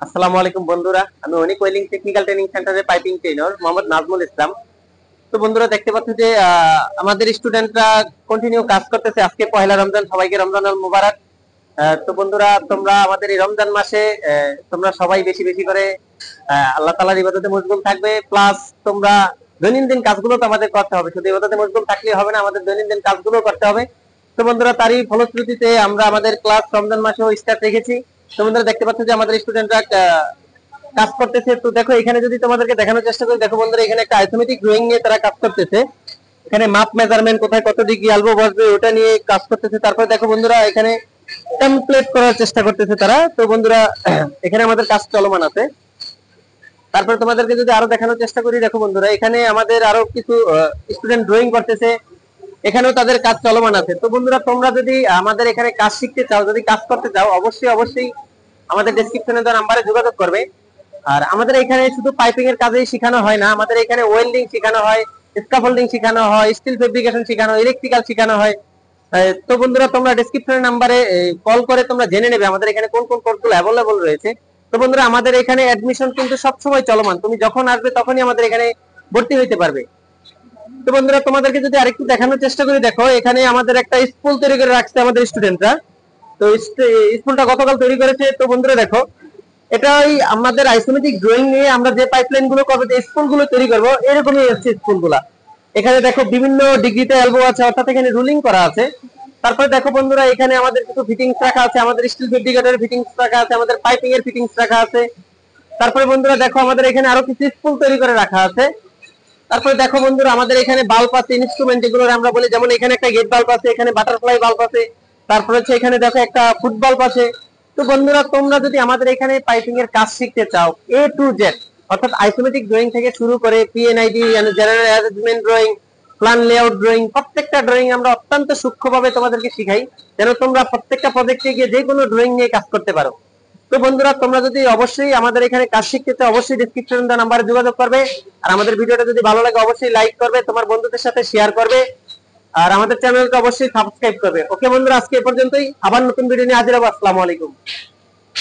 আসসালামু আলাইকুম বন্ধুরা, আমি অনিক ওয়েলিং টেকনিক্যাল ট্রেনিং সেন্টারের পাইপিং ট্রেনার মোহাম্মদ নাজমুল ইসলাম। তো বন্ধুরা দেখতে পাচ্ছ যে আমাদের স্টুডেন্টরা কন্টিনিউ কাজ করতেছে। আজকে পহেলা রমজান, সবাইকে রমজান আল মুবারক। তো বন্ধুরা তোমরা আমাদের এই রমজান মাসে তোমরা সবাই বেশি বেশি করে আল্লাহ তাআলার ইবাদতে মশগুল থাকবে, প্লাস তোমরা দৈনন্দিন কাজগুলো তো আমাদের করতে হবে। শুধু ইবাদতে মশগুল থাকলেই হবে না, আমাদের দৈনন্দিন কাজগুলো করতে হবে। তো বন্ধুরা তারই ফলশ্রুতিতে আমরা আমাদের ক্লাস রমজান মাসেও স্টার্ট রেখেছি। তো বন্ধুরা দেখতে পাচ্ছ যে আমাদের স্টুডেন্টরা কাজ করতেছে। তো দেখো এখানে যদি তোমাদেরকে দেখানোর চেষ্টা করি, দেখো বন্ধুরা এখানে একটা আইসোমেট্রিক ড্রয়িং নিয়ে তারা কাজ করতেছে। এখানে মাপ মেজারমেন্ট, কোথায় কত ডিগ্রি আলবো বসবে ওটা নিয়ে কাজ করতেছে। তারপরে দেখো বন্ধুরা এখানে টেমপ্লেট করার চেষ্টা করতেছে তারা। তো বন্ধুরা এখানে আমাদের কাজ চলমান আছে। তারপরে তোমাদেরকে যদি আরো দেখানোর চেষ্টা করি, দেখো বন্ধুরা এখানে আমাদের আরো কিছু স্টুডেন্ট ড্রয়িং করতেছে, এখানেও তাদের কাজ চলমান আছে। তো বন্ধুরা তোমরা যদি আমাদের এখানে কাজ শিখতে চাও, যদি কাজ করতে চাও, অবশ্যই অবশ্যই আমাদের ডেসক্রিপশনে দেওয়া নাম্বারে যোগাযোগ করবে। আর আমাদের এখানে শুধু পাইপিং এর কাজেই শেখানো হয় না, আমাদের এখানে ওয়েল্ডিং শেখানো হয়, স্কাফোল্ডিং শেখানো হয়, স্টিল ফেব্রিকেশন শেখানো হয়, ইলেকট্রিক্যাল শেখানো হয়। তো বন্ধুরা তোমরা ডেসক্রিপশনের নাম্বারে কল করে তোমরা জেনে নেবে আমাদের এখানে কোন কোন কোর্সগুলো অ্যাভেলেবল রয়েছে। তো বন্ধুরা আমাদের এখানে অ্যাডমিশন কিন্তু সবসময় চলমান, তুমি যখন আসবে তখনই আমাদের এখানে ভর্তি হইতে পারবে। তো বন্ধুরা তোমাদেরকে যদি আরেকটু দেখানোর চেষ্টা করি, দেখো এখানে আমাদের একটা স্কুল তৈরি করে রাখছে আমাদের স্টুডেন্টরা। তো স্কুলটা গতকাল তৈরি করেছে। তো বন্ধুরা দেখো এটা ওই আমাদের আইসোমেট্রিক ড্রয়িং নিয়ে আমরা যে পাইপলাইন গুলো করবো, যে স্কুল গুলো তৈরি করবো, এরকমই হচ্ছে স্কুল গুলা। এখানে দেখো বিভিন্ন ডিগ্রিতে এলবো আছে, অর্থাৎ এখানে রুলিং করা আছে। তারপরে দেখো বন্ধুরা এখানে আমাদের কিছু ফিটিংস রাখা আছে, আমাদের স্টিল ফেব্রিকেটরের ফিটিংস রাখা আছে, আমাদের পাইপিং এর ফিটিংস রাখা আছে। তারপরে বন্ধুরা দেখো আমাদের এখানে আরো কিছু স্কুল তৈরি করে রাখা আছে। তারপরে দেখো বন্ধুরা আমাদের এখানে বাল্ব আছে, ইনস্ট্রুমেন্ট যেগুলো আমরা বলি, যেমন এখানে একটা গেট বাল্ব আছে, এখানে বাটারফ্লাই বাল্ব আছে, তারপরে হচ্ছে এখানে দেখো একটা ফুট বাল্ব আছে। তো বন্ধুরা তোমরা যদি আমাদের এখানে পাইপিং এর কাজ শিখতে চাও এ টু জেড, অর্থাৎ আইসোমেট্রিক ড্রয়িং থেকে শুরু করে PNID general arrangement drawing, plan layout drawing, প্রত্যেকটা ড্রয়িং আমরা অত্যন্ত সূক্ষ্মভাবে তোমাদেরকে শিখাই, যেন তোমরা প্রত্যেকটা প্রজেক্টে গিয়ে যে কোনো ড্রয়িং নিয়ে কাজ করতে পারো। তো বন্ধুরা তোমরা যদি অবশ্যই আমাদের এখানে কাজ শিখতে চাও, অবশ্যই ডেসক্রিপশন দেওয়া নাম্বারে যোগাযোগ করবে। আর আমাদের ভিডিওটা যদি ভালো লাগে অবশ্যই লাইক করবে, তোমার বন্ধুদের সাথে শেয়ার করবে, আর আমাদের চ্যানেলটা অবশ্যই সাবস্ক্রাইব করবে। ওকে বন্ধুরা, আজকে এ পর্যন্তই, আবার নতুন ভিডিও নিয়ে হাজির হবো। আসসালামু আলাইকুম।